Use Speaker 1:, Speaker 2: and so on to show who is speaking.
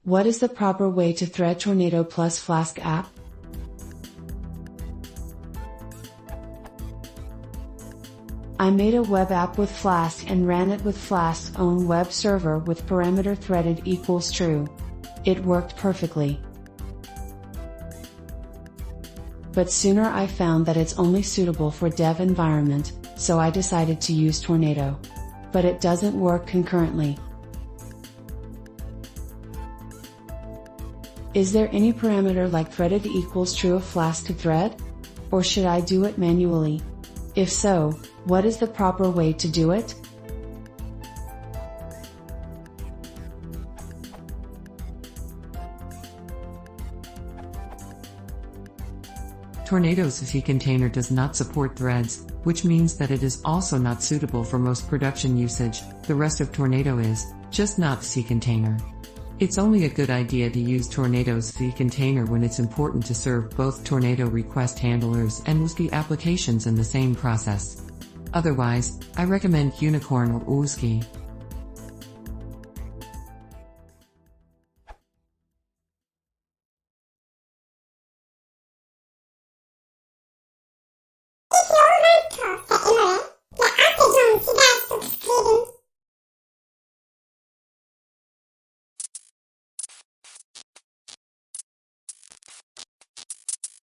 Speaker 1: What is the proper way to thread tornado+flask app? I made a web app with Flask and ran it with Flask's own web server with parameter threaded equals true. It worked perfectly. But sooner I found that it's only suitable for dev environment, so I decided to use Tornado. But it doesn't work concurrently. Is there any parameter like threaded equals true of Flask to thread? Or should I do it manually? If so, what is the proper way to do it?
Speaker 2: Tornado's C container does not support threads, which means that it is also not suitable for most production usage. The rest of Tornado is, just not C container. It's only a good idea to use Tornado's C container when it's important to serve both Tornado request handlers and WSGI applications in the same process. Otherwise, I recommend Unicorn or WSGI.
Speaker 3: If you're my talk sa MRE, la app est gentille subscribing.